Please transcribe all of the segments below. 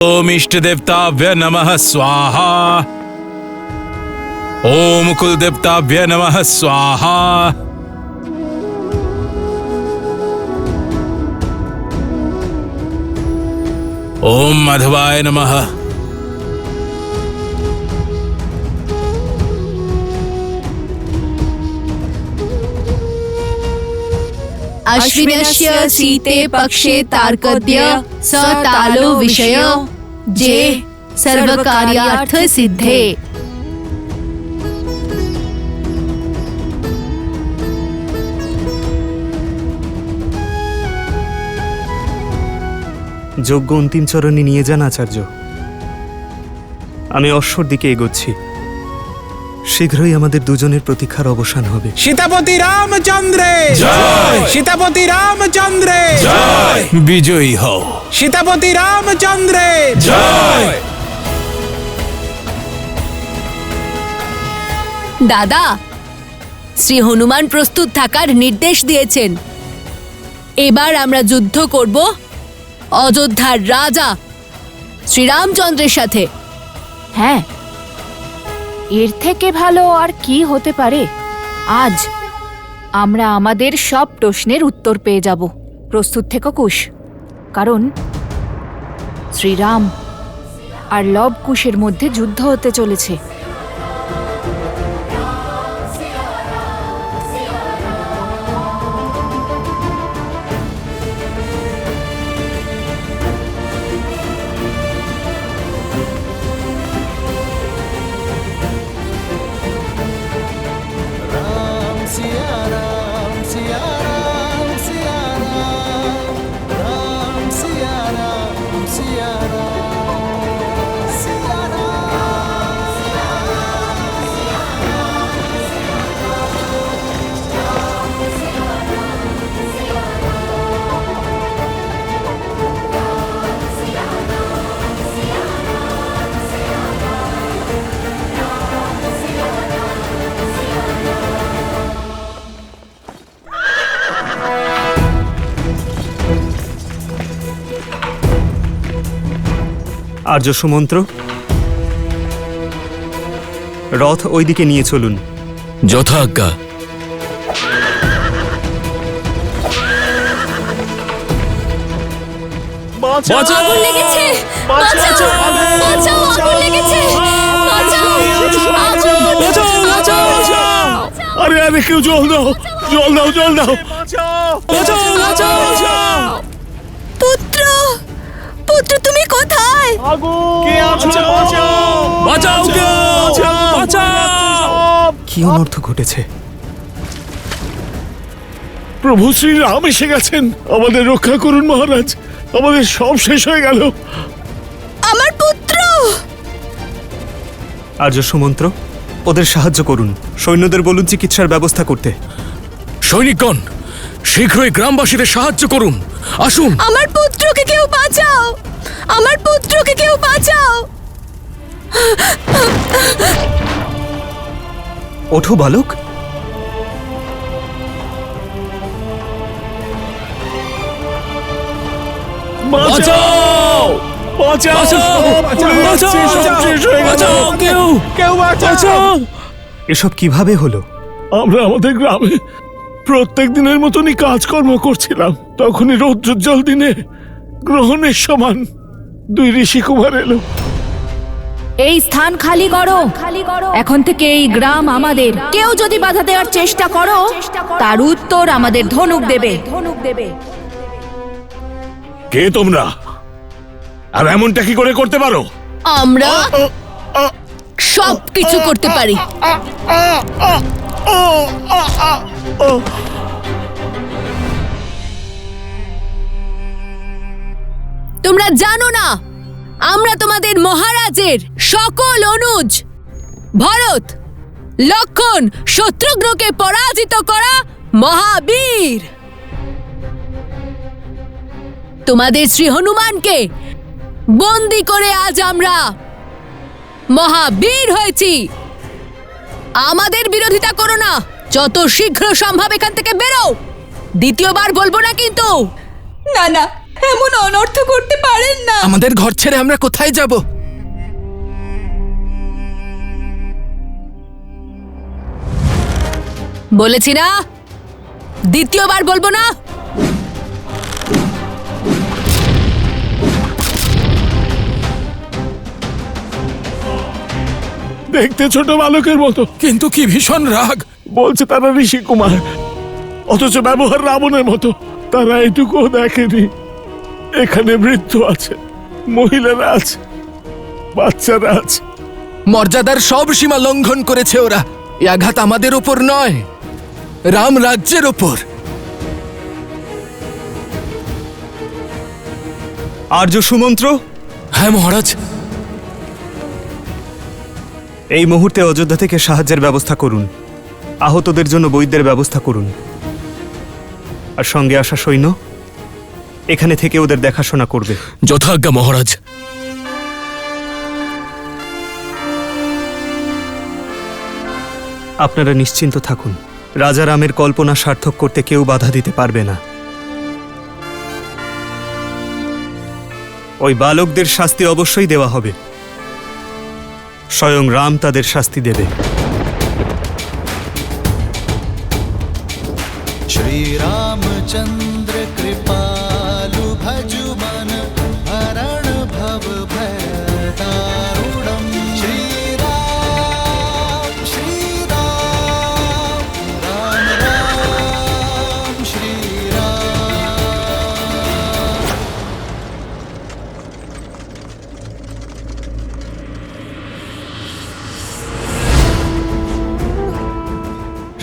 ओम इष्ट देवताभ्य नमः स्वाहा। ओम कुल देवताभ्य नमः स्वाहा। ओम मधवाय नमः। अश्विनस्य शीते पक्षे तार्कद्य स तालो विषयो जे सर्वकार्यार्थ सिद्धे। যজ্ঞ অন্তিম চরণে নিয়ে যান আচার্য। আমি অশ্বর দিকে এগোচ্ছি। শীঘ্রই আমাদের দুজনের প্রতীক্ষার অবসান হবে। সীতাপতি রামচন্দ্রে জয়। সীতাপতি রামচন্দ্রে জয়। বিজয়ী হও। সীতাপতি রামচন্দ্রে জয়। দাদা, শ্রী হনুমান প্রস্তুত থাকার নির্দেশ দিয়েছেন। এবার আমরা যুদ্ধ করব অযোধ্যার রাজা শ্রীরামচন্দ্রের সাথে। হ্যাঁ, এর থেকে ভালো আর কি হতে পারে? আজ আমরা আমাদের সব প্রশ্নের উত্তর পেয়ে যাব। প্রস্তুত থেকো কুশ, কারণ শ্রীরাম আর লব কুশের মধ্যে যুদ্ধ হতে চলেছে। আর্য সুমন্ত্র, রথ ওইদিকে নিয়ে চলুন। যথাজ্ঞা। আগুন লেগেছে! বাঁচাও! বাঁচাও! আগুন লেগেছে! বাঁচাও! আগুন! আরে আরে, কেউ জল দাও, জল দাও, জল দাও। পুত্র, পুত্র তুমি কোথায়? বাঁচাও, কি অনর্থ ঘটেছে? প্রভু শ্রীরাম এসে গেছেন। আমাদের রক্ষা করুন মহারাজ, আমাদের সব শেষ হয়ে গেল। আমার পুত্র! আর্য সুমন্ত্র, ওদের সাহায্য করুন। সৈন্যদের বলুন চিকিৎসার ব্যবস্থা করতে। সৈনিকগণ, শীঘ্রই গ্রামবাসীদের সাহায্য করুন। আসুন। আমার পুত্রকে কেউ বাঁচাও! আমার পুত্রকে কেউ বাঁচাও! ওঠো বালক। বাঁচাও, বাঁচাও, বাঁচাও, কেউ বাঁচাও। এসব কিভাবে হলো? আমরা আমাদের গ্রামে প্রত্যেক দিনের মতনই কাজকর্ম করছিলাম, তখনই রৌদ্রোজ্জ্বল দিনে গ্রহণের সমান দুই ঋষি কুমার এলো। এই স্থান খালি করো। এখন থেকে এই গ্রাম আমাদের। কেউ যদি বাধা দেওয়ার চেষ্টা করো, তার উত্তর আমাদের ধনুক দেবে। কে তোমরা, আর এমনটা কি করে করতে পারো? আমরা সব কিছু করতে পারি। তোমরা জানো না, আমরা তোমাদের মহারাজের সকল অনুজ ভরত, লক্ষণ, শত্রুঘ্নকে পরাজিত করা মহাবীর। তোমাদের শ্রী হনুমানকে বন্দি করে আজ আমরা মহাবীর হয়েছি। আমাদের বিরোধিতা করো না, যত শীঘ্র সম্ভব এখান থেকে বেরো। দ্বিতীয়বার বলবো না কিন্তু। না না, এমন অনর্থ করতে পারেন না। আমাদের ঘর ছেড়ে আমরা কোথায় যাব? বলেছি না, দ্বিতীয়বার বলবো না। দেখতে ছোট বালকের মতো, কিন্তু কি ভীষণ রাগ। বলছে তারা ঋষি কুমার, অথচ ব্যবহার রাবণের মতো। তারা এটুকুও দেখেনি এখানে বৃদ্ধ আছে, মহিলারা আছে, বাচ্চারা আছে। মর্যাদার সব সীমা লঙ্ঘন করেছে ওরা। এই আঘাত আমাদের উপর নয়, রাম রাজ্যের উপর। আর্য সুমন্ত্র, হ্যাঁ মহারাজ। এই মুহূর্তে অযোধ্যা থেকে সাহায্যের ব্যবস্থা করুন। আহতদের জন্য বৈদ্যের ব্যবস্থা করুন। আর সঙ্গে আসা সৈন্য এখানে থেকে ওদের দেখাশোনা করবে। যথাজ্ঞা মহারাজ। আপনারা নিশ্চিন্ত থাকুন, রাজা রামের কল্পনা সার্থক করতে কেউ বাধা দিতে পারবে না। ওই বালকদের শাস্তি অবশ্যই দেওয়া হবে। স্বয়ং রাম তাদের শাস্তি দেবে। श्रीरामचन्द्र कृपालु भजु मन हरण भव भय दारुणम्। श्रीराम श्रीराम राम राम श्रीराम।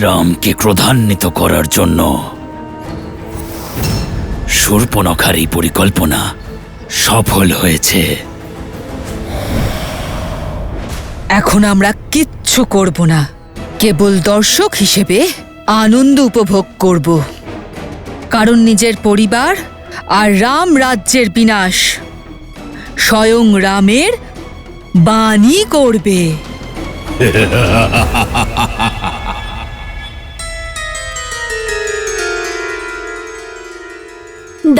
রামকে ক্রোধান্বিত করার জন্য শূর্পণখার এই পরিকল্পনা সফল হয়েছে। এখন আমরা কিচ্ছু করব না, কেবল দর্শক হিসেবে আনন্দ উপভোগ করব। কারণ নিজের পরিবার আর রাম রাজ্যের বিনাশ স্বয়ং রামের বাণী করবে।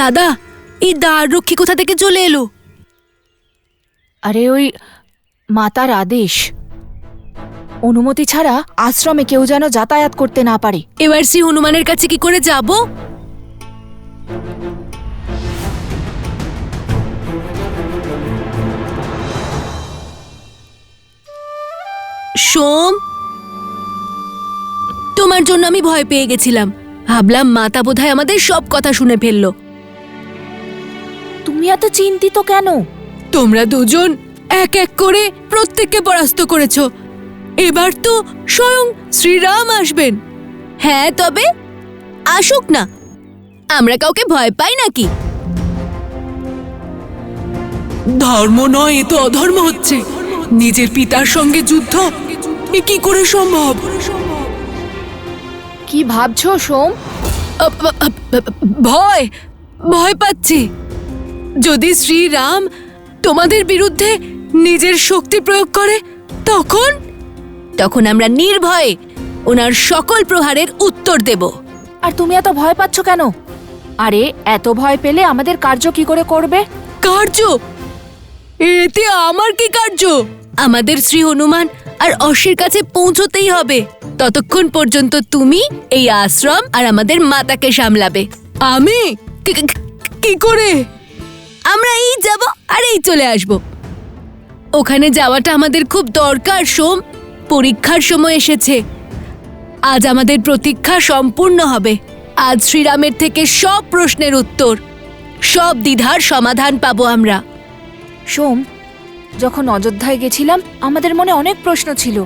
দাদা, এই দ্বার রক্ষী কোথা থেকে চলে এলো? আরে ওই মাতার আদেশ, অনুমতি ছাড়া আশ্রমে কেউ যেন যাতায়াত করতে না পারে। এবার শ্রী হনুমানের কাছে কি করে যাব? সোম, তোমার জন্য আমি ভয় পেয়ে গেছিলাম। ভাবলাম মাতা বোধহয় আমাদের সব কথা শুনে ফেললো। তুমি এত চিন্তিত কেন? তোমরা দুজন এক এক করে প্রত্যেককে পরাস্ত করেছো। এবার তো স্বয়ং শ্রীরাম আসবেন। হ্যাঁ, তবে আসুক না, আমরা কাউকে ভয় পাই নাকি? ধর্ম নয়, এ তো অধর্ম হচ্ছে। নিজের পিতার সঙ্গে যুদ্ধ, এ কি করে সম্ভব? কি ভাবছো সোম? ভয় ভয় পাচ্ছি। যদি শ্রীরাম তোমাদের বিরুদ্ধে নিজের শক্তি প্রয়োগ করে, তখন তখন আমরা নির্ভয়ে ওনার সকল প্রহারের উত্তর দেব। আর তুমি এত ভয় পাচ্ছ কেন? আরে এত ভয় পেলে আমাদের কার্য কি করে করবে? কার্য? এতে আমার কি কার্য? আমাদের শ্রী হনুমান আর অশ্বের কাছে পৌঁছতেই হবে। ততক্ষণ পর্যন্ত তুমি এই আশ্রম আর আমাদের মাতাকে সামলাবে। আমি কি করে? আমরা এই যাব আর এই চলে আসব। ওখানে যাওয়াটা আমাদের খুব দরকার সোম। পরীক্ষার সময় এসেছে। আজ আমাদের প্রতীক্ষা সম্পূর্ণ হবে। আজ শ্রীরামের থেকে সব প্রশ্নের উত্তর, সব দ্বিধার সমাধান পাবো আমরা। সোম, যখন অযোধ্যায় গেছিলাম আমাদের মনে অনেক প্রশ্ন ছিল,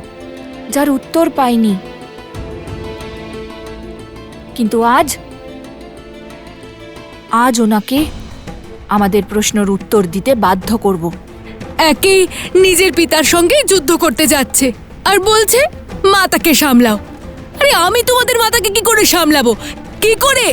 যার উত্তর পাইনি। কিন্তু আজ ওনাকে আমাদের প্রশ্নের উত্তর দিতে বাধ্য করব। একেই নিজের পিতার সঙ্গে যুদ্ধ করতে যাচ্ছে আর বলছে মাতাকে সামলাও। আরে আমি তোমাদের মাতাকে কি করে সামলাবো? কি করে?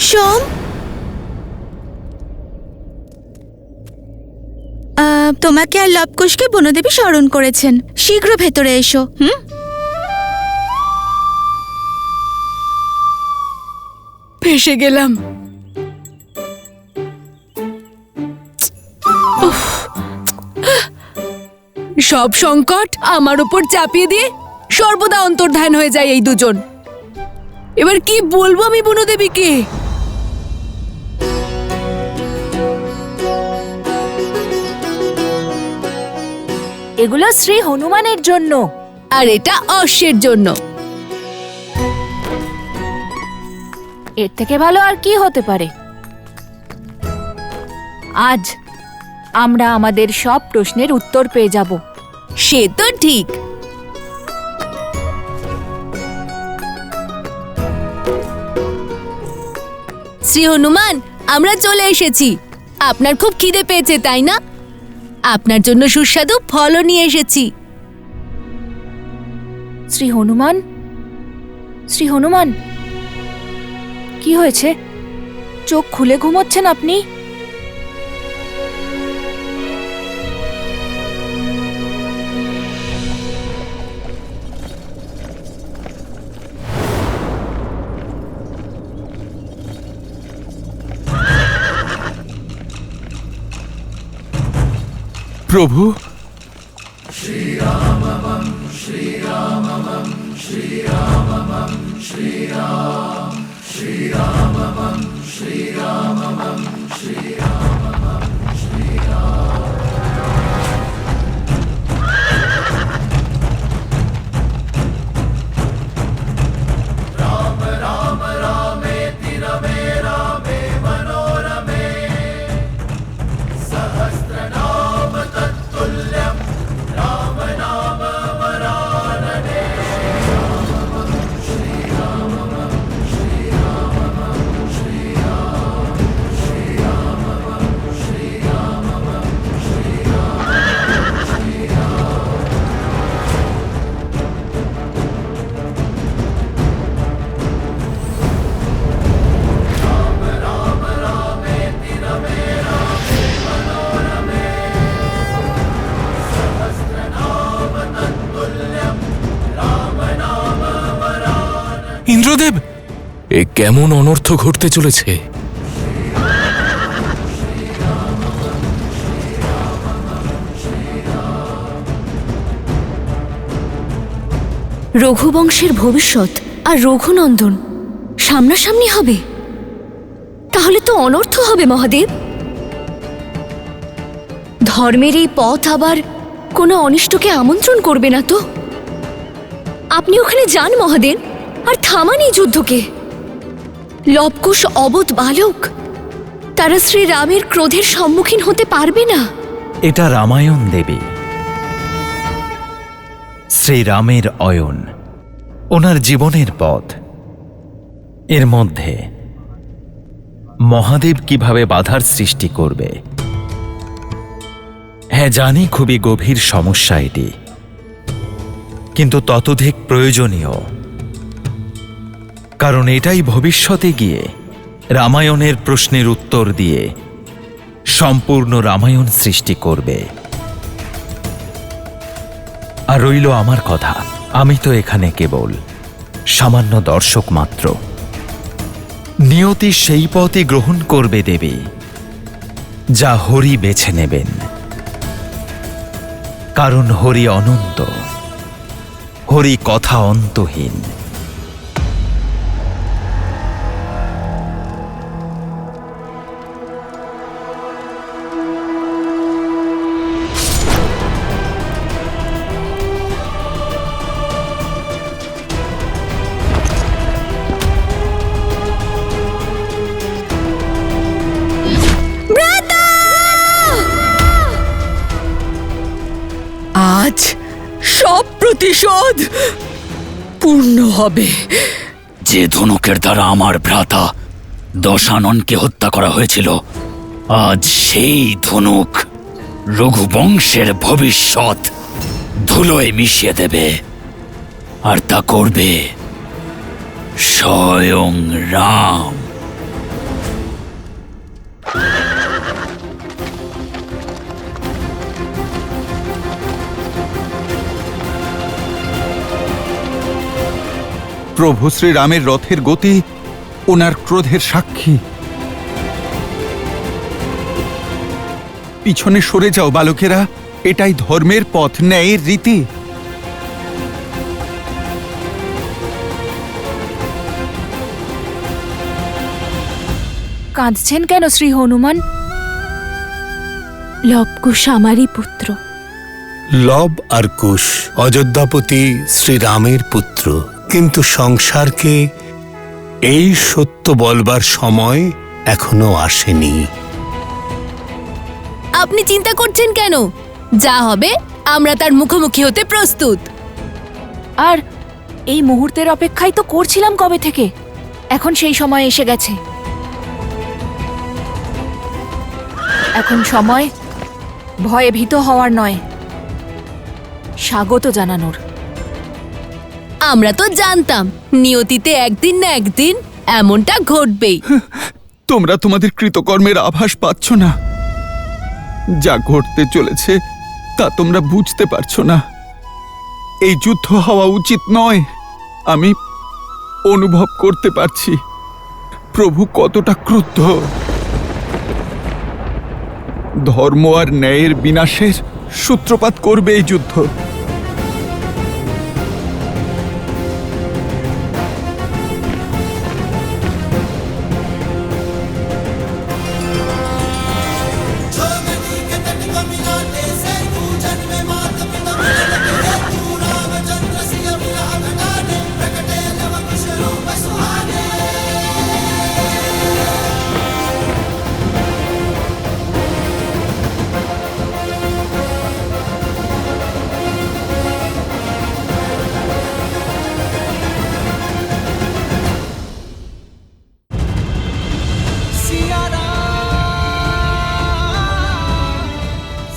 সোম, তোমাকে আর লবকুশকে বনদেবী স্মরণ করেছেন। শীঘ্র ভেতরে এসো। ফেসে গেলাম। উফ, সব সংকট আমার উপর চাপিয়ে দিয়ে সর্বদা অন্তর্ধান হয়ে যায় এই দুজন। এবার কি বলবো আমি বনদেবীকে? এগুলো শ্রী হনুমানের জন্য। আর এটা অশ্বের জন্য। এর থেকে ভালো আর কি হতে পারে? আজ আমরা আমাদের সব প্রশ্নের উত্তর পেয়ে যাব। সে তো ঠিক। শ্রী হনুমান, আমরা চলে এসেছি। আপনার খুব খিদে পেয়েছে তাই না? আপনার জন্য সুস্বাদু ফলও নিয়ে এসেছি। শ্রী হনুমান, শ্রী হনুমান, কি হয়েছে? চোখ খুলে ঘুমোচ্ছেন আপনি? প্রভু, ইন্দ্রদেব, এ কেমন অনর্থ ঘটতে চলেছে? রঘুবংশের ভবিষ্যৎ আর রঘুনন্দন সামনাসামনি হবে। তাহলে তো অনর্থ হবে মহাদেব। ধর্মের এই পথ আবার কোনো অনিষ্টকে আমন্ত্রণ করবে না তো? আপনি ওখানে যান মহাদেব, আর থামান এই যুদ্ধকে। লবকুশ অবোধ বালক, তারা শ্রীরামের ক্রোধের সম্মুখীন হতে পারবে না। এটা রামায়ণ দেবী, শ্রীরামের অয়ন, ওনার জীবনের পথ। এর মধ্যে মহাদেব কিভাবে বাধার সৃষ্টি করবে? হ্যাঁ, জানি খুবই গভীর সমস্যা এটি, কিন্তু ততোধিক প্রয়োজনীয়, কারণ এটাই ভবিষ্যতে গিয়ে রামায়ণের প্রশ্নের উত্তর দিয়ে সম্পূর্ণ রামায়ণ সৃষ্টি করবে। আর রইল আমার কথা, আমি তো এখানে কেবল সামান্য দর্শক মাত্র। নিয়তি সেই পথই গ্রহণ করবে দেবী যা হরি বেছে নেবেন, কারণ হরি অনন্ত, হরি কথা অন্তহীন। আজ সব প্রতিশোধ পূর্ণ হবে। যে ধনুকের দ্বারা আমার ভ্রাতা দশাননকে হত্যা করা হয়েছিল, আজ সেই ধনুক রঘুবংশের ভবিষ্যৎ ধুলোয় মিশিয়ে দেবে। আর তা করবে স্বয়ং রাম। প্রভু শ্রীরামের রথের গতি ওনার ক্রোধের সাক্ষী। পিছনে সরে যাও বালকেরা, এটাই ধর্মের পথ, ন্যায়ের রীতি। কাঁদছেন কেন শ্রী হনুমান? লবকুশ আমারই পুত্র। লব আর কুশ অযোধ্যাপতি শ্রীরামের পুত্র, কিন্তু সংসারকে এই সত্য বলবার সময় এখনো আসেনি। আপনি চিন্তা করছেন কেন? যা হবে আমরা তার মুখোমুখি হতে প্রস্তুত। আর এই মুহূর্তের অপেক্ষাই তো করছিলাম কবে থেকে। এখন সেই সময় এসে গেছে। এখন সময় ভয়ে ভীত হওয়ার নয়, স্বাগত জানানোর। আমরা তো জানতাম নিয়তিতে একদিন না একদিন এমনটা ঘটবেই। তোমরা তোমাদের কৃতকর্মের আভাস পাচ্ছ না। যা ঘটতে চলেছে তা তোমরা বুঝতে পারছো না। এই যুদ্ধ হওয়া উচিত নয়। আমি অনুভব করতে পারছি প্রভু কতটা ক্রুদ্ধ। ধর্ম আর ন্যায়ের বিনাশের সূত্রপাত করবে এই যুদ্ধ।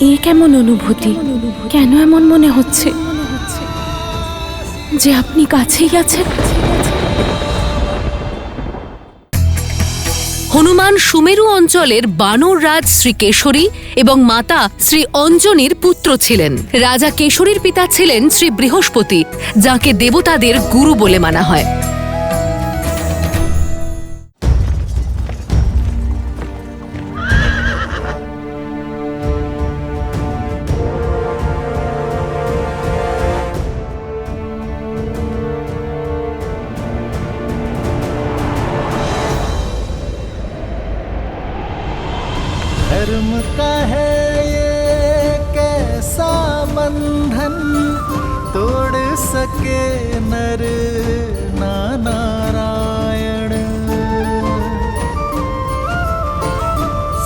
এ কেমন অনুভূতি? কেন এমন মনে হচ্ছে যে আপনি কাছেই আছেন? হনুমান সুমেরু অঞ্চলের বানর রাজ শ্রী কেশরী এবং মাতা শ্রী অঞ্জনীর পুত্র ছিলেন। রাজা কেশরীর পিতা ছিলেন শ্রী বৃহস্পতি, যাকে দেবতাদের গুরু বলে মানা হয়। धर्म का है ये कैसा बंधन, तोड़ सके नर ना नारायण।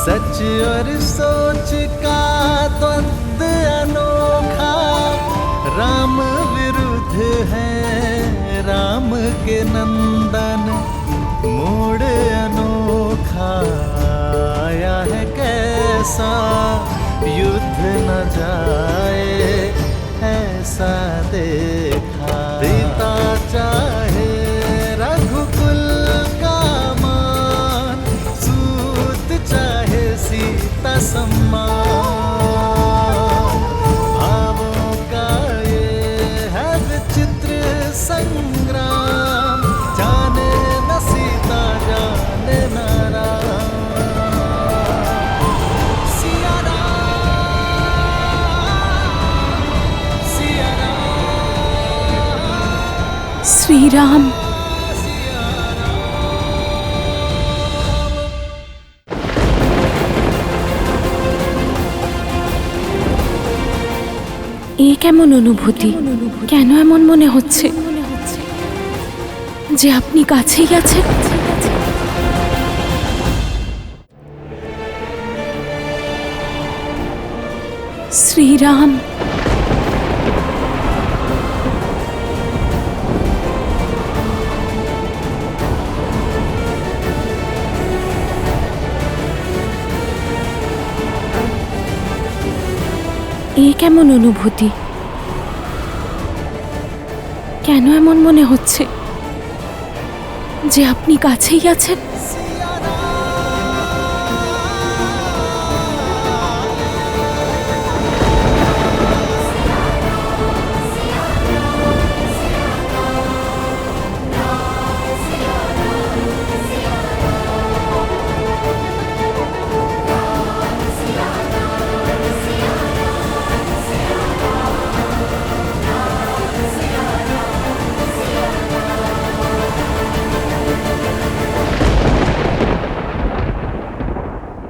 सच और सोच का द्वंद अनोखा, राम विरुद्ध है राम के नंदन। मोड़ अनोखा आया है कैसा, युद्ध न जाए ऐसा देखा। पिता चाहे रघुकुल का मान, सूत चाहे सीता सम्मान। भावों का ये है विचित्र संग्राम, जाने न सीता जाने न राम। श्री राम। এ কেমন অনুভূতি? কেন এমন মনে হচ্ছে যে আপনি কাছেই আছেন? শ্রী রাম। এ কেমন অনুভূতি? কেন এমন মনে হচ্ছে যে আপনি কাছেই আছেন?